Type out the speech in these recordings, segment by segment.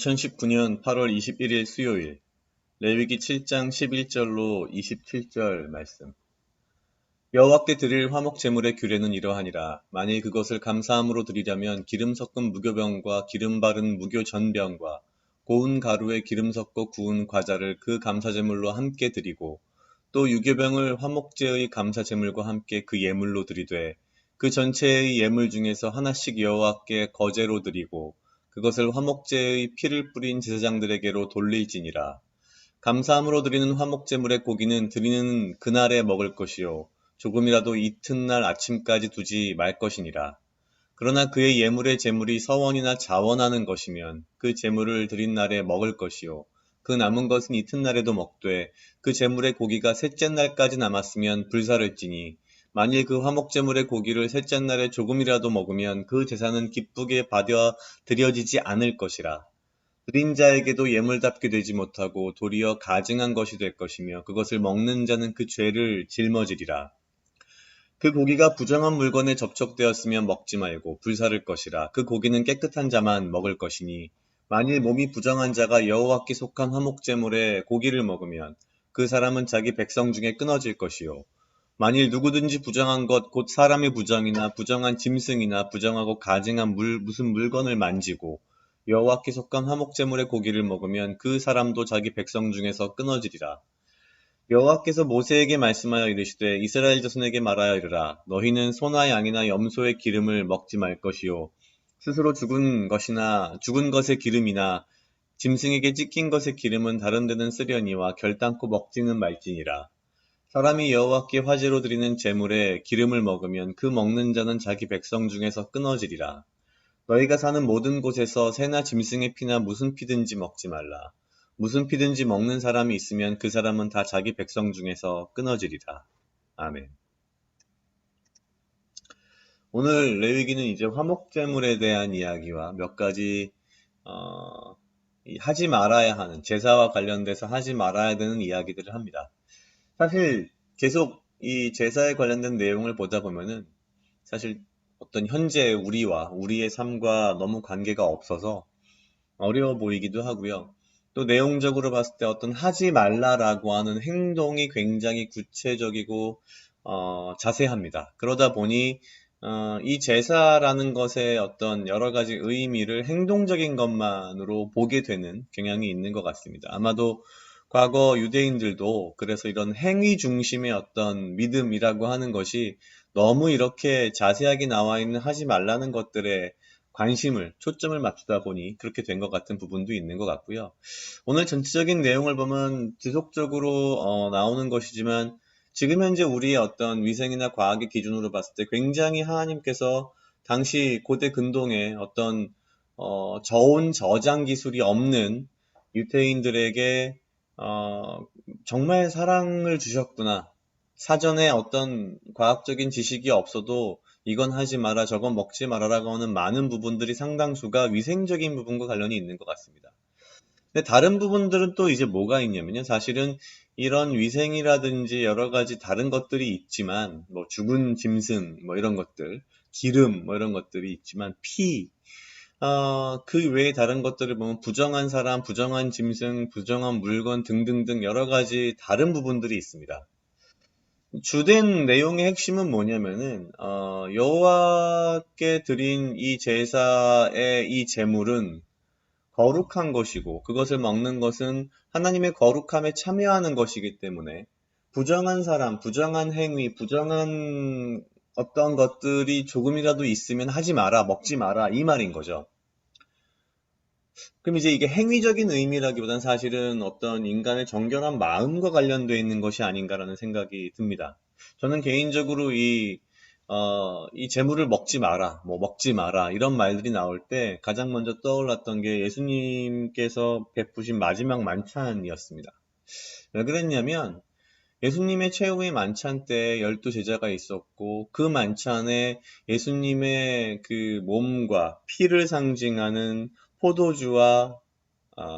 2019년 8월 21일 수요일 레위기 7장 11절로 27절 말씀. 여호와께 드릴 화목 제물의 규례는 이러하니라. 만일 그것을 감사함으로 드리려면 기름 섞은 무교병과 기름 바른 무교 전병과 고운 가루에 기름 섞어 구운 과자를 그 감사 제물로 함께 드리고 또 유교병을 화목제의 감사 제물과 함께 그 예물로 드리되 그 전체의 예물 중에서 하나씩 여호와께 거제로 드리고 그것을 화목제의 피를 뿌린 제사장들에게로 돌릴지니라. 감사함으로 드리는 화목제물의 고기는 드리는 그날에 먹을 것이요 조금이라도 이튿날 아침까지 두지 말 것이니라. 그러나 그의 예물의 제물이 서원이나 자원하는 것이면 그 제물을 드린 날에 먹을 것이요 그 남은 것은 이튿날에도 먹되 그 제물의 고기가 셋째 날까지 남았으면 불사를지니 만일 그 화목제물의 고기를 셋째 날에 조금이라도 먹으면 그 제사는 기쁘게 받아 드려지지 않을 것이라. 드린 자에게도 예물답게 되지 못하고 도리어 가증한 것이 될 것이며 그것을 먹는 자는 그 죄를 짊어지리라. 그 고기가 부정한 물건에 접촉되었으면 먹지 말고 불사를 것이라. 그 고기는 깨끗한 자만 먹을 것이니 만일 몸이 부정한 자가 여호와께 속한 화목제물의 고기를 먹으면 그 사람은 자기 백성 중에 끊어질 것이요 만일 누구든지 부정한 것 곧 사람의 부정이나 부정한 짐승이나 부정하고 가증한 무슨 물건을 만지고 여호와께 속한 화목제물의 고기를 먹으면 그 사람도 자기 백성 중에서 끊어지리라. 여호와께서 모세에게 말씀하여 이르시되 이스라엘 자손에게 말하여 이르라. 너희는 소나 양이나 염소의 기름을 먹지 말 것이요 스스로 죽은 것의 기름이나 짐승에게 찢긴 것의 기름은 다른 데는 쓰려니와 결단코 먹지는 말지니라. 사람이 여호와께 화제로 드리는 제물에 기름을 먹으면 그 먹는 자는 자기 백성 중에서 끊어지리라. 너희가 사는 모든 곳에서 새나 짐승의 피나 무슨 피든지 먹지 말라. 무슨 피든지 먹는 사람이 있으면 그 사람은 다 자기 백성 중에서 끊어지리라. 아멘. 오늘 레위기는 이제 화목제물에 대한 이야기와 몇 가지 하지 말아야 하는 제사와 관련돼서 하지 말아야 되는 이야기들을 합니다. 사실 계속 이 제사에 관련된 내용을 보다 보면은 사실 어떤 현재 우리의 삶과 너무 관계가 없어서 어려워 보이기도 하고요. 또 내용적으로 봤을 때 어떤 하지 말라라고 하는 행동이 굉장히 구체적이고 자세합니다. 그러다 보니 이 제사라는 것의 어떤 여러 가지 의미를 행동적인 것만으로 보게 되는 경향이 있는 것 같습니다. 아마도 과거 유대인들도 그래서 이런 행위 중심의 어떤 믿음이라고 하는 것이 너무 이렇게 자세하게 나와 있는 하지 말라는 것들에 초점을 맞추다 보니 그렇게 된 것 같은 부분도 있는 것 같고요. 오늘 전체적인 내용을 보면 지속적으로 나오는 것이지만 지금 현재 우리의 어떤 위생이나 과학의 기준으로 봤을 때 굉장히 하나님께서 당시 고대 근동에 어떤 저온 저장 기술이 없는 유대인들에게 정말 사랑을 주셨구나. 사전에 어떤 과학적인 지식이 없어도 이건 하지 마라, 저건 먹지 마라라고 하는 많은 부분들이 상당수가 위생적인 부분과 관련이 있는 것 같습니다. 근데 다른 부분들은 또 이제 뭐가 있냐면요. 사실은 이런 위생이라든지 여러 가지 다른 것들이 있지만, 뭐 죽은 짐승, 뭐 이런 것들, 기름, 뭐 이런 것들이 있지만, 그 외에 다른 것들을 보면 부정한 사람, 부정한 짐승, 부정한 물건 등등등 여러 가지 다른 부분들이 있습니다. 주된 내용의 핵심은 뭐냐면은 여호와께 드린 이 제사의 이 제물은 거룩한 것이고 그것을 먹는 것은 하나님의 거룩함에 참여하는 것이기 때문에 부정한 사람, 부정한 행위, 부정한 어떤 것들이 조금이라도 있으면 하지 마라, 먹지 마라 이 말인 거죠. 그럼 이제 이게 행위적인 의미라기보다는 사실은 어떤 인간의 정결한 마음과 관련되어 있는 것이 아닌가라는 생각이 듭니다. 저는 개인적으로 이 재물을 먹지 마라, 먹지 마라, 이런 말들이 나올 때 가장 먼저 떠올랐던 게 예수님께서 베푸신 마지막 만찬이었습니다. 왜 그랬냐면, 예수님의 최후의 만찬 때 12제자가 있었고, 그 만찬에 예수님의 그 몸과 피를 상징하는 포도주와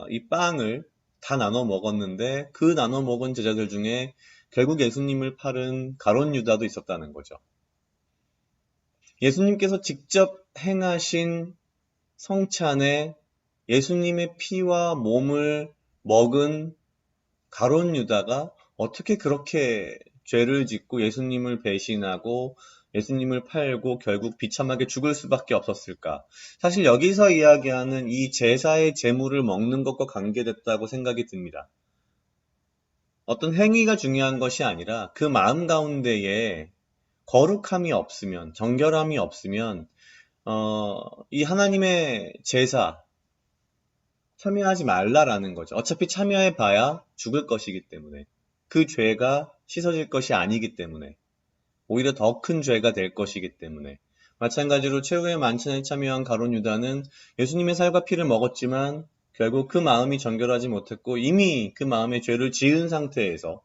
이 빵을 다 나눠 먹었는데, 그 나눠 먹은 제자들 중에 결국 예수님을 팔은 가룟 유다도 있었다는 거죠. 예수님께서 직접 행하신 성찬에 예수님의 피와 몸을 먹은 가룟 유다가 어떻게 그렇게 죄를 짓고 예수님을 배신하고 예수님을 팔고 결국 비참하게 죽을 수밖에 없었을까? 사실 여기서 이야기하는 이 제사의 제물을 먹는 것과 관계됐다고 생각이 듭니다. 어떤 행위가 중요한 것이 아니라 그 마음 가운데에 거룩함이 없으면, 정결함이 없으면 이 하나님의 제사 참여하지 말라라는 거죠. 어차피 참여해봐야 죽을 것이기 때문에, 그 죄가 씻어질 것이 아니기 때문에, 오히려 더 큰 죄가 될 것이기 때문에. 마찬가지로 최후의 만찬에 참여한 가룟 유다는 예수님의 살과 피를 먹었지만 결국 그 마음이 정결하지 못했고 이미 그 마음에 죄를 지은 상태에서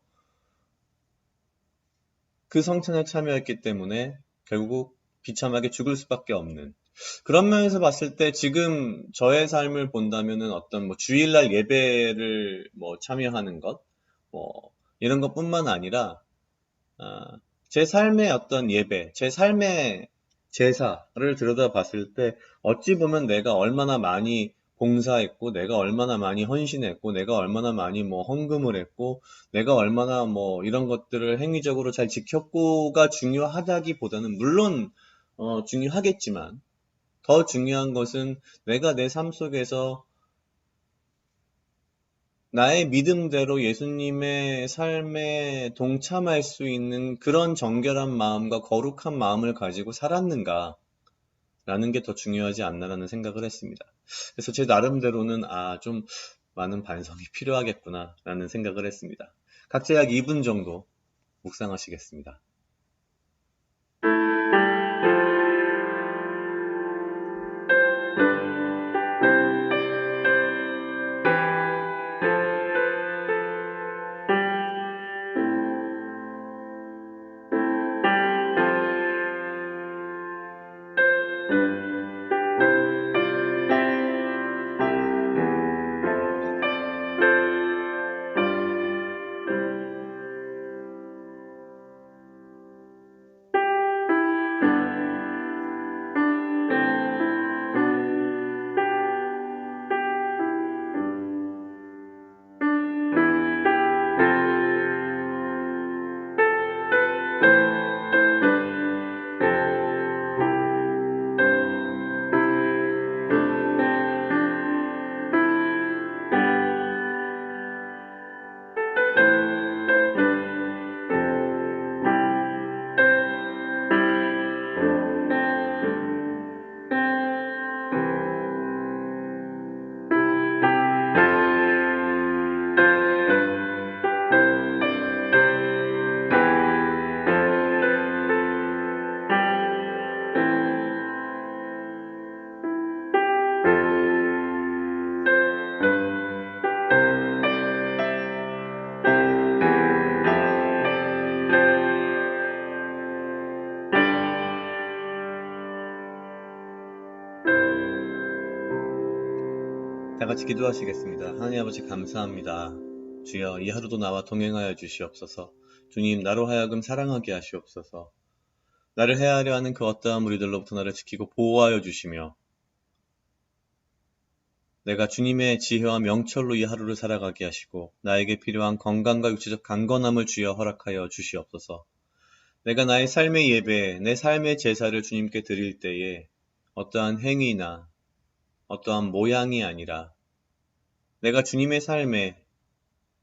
그 성찬에 참여했기 때문에 결국 비참하게 죽을 수밖에 없는, 그런 면에서 봤을 때 지금 저의 삶을 본다면은 어떤 주일날 예배를 참여하는 것, 이런 것뿐만 아니라 제 삶의 어떤 예배, 제 삶의 제사를 들여다봤을 때 어찌 보면 내가 얼마나 많이 봉사했고, 내가 얼마나 많이 헌신했고, 내가 얼마나 많이 헌금을 했고, 내가 얼마나 이런 것들을 행위적으로 잘 지켰고가 중요하다기보다는 물론 중요하겠지만 더 중요한 것은 내가 내 삶 속에서 나의 믿음대로 예수님의 삶에 동참할 수 있는 그런 정결한 마음과 거룩한 마음을 가지고 살았는가 라는 게 더 중요하지 않나라는 생각을 했습니다. 그래서 제 나름대로는 좀 많은 반성이 필요하겠구나 라는 생각을 했습니다. 각자 약 2분 정도 묵상하시겠습니다. 다 같이 기도하시겠습니다. 하나님 아버지 감사합니다. 주여, 이 하루도 나와 동행하여 주시옵소서. 주님, 나로 하여금 사랑하게 하시옵소서. 나를 해하려 하는 그 어떠한 무리들로부터 나를 지키고 보호하여 주시며, 내가 주님의 지혜와 명철로 이 하루를 살아가게 하시고 나에게 필요한 건강과 육체적 강건함을 주여 허락하여 주시옵소서. 내가 나의 삶의 예배, 내 삶의 제사를 주님께 드릴 때에 어떠한 행위나 어떠한 모양이 아니라 내가 주님의 삶에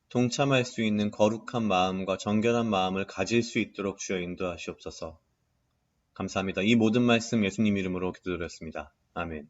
동참할 수 있는 거룩한 마음과 정결한 마음을 가질 수 있도록 주여 인도하시옵소서. 감사합니다. 이 모든 말씀 예수님 이름으로 기도드렸습니다. 아멘.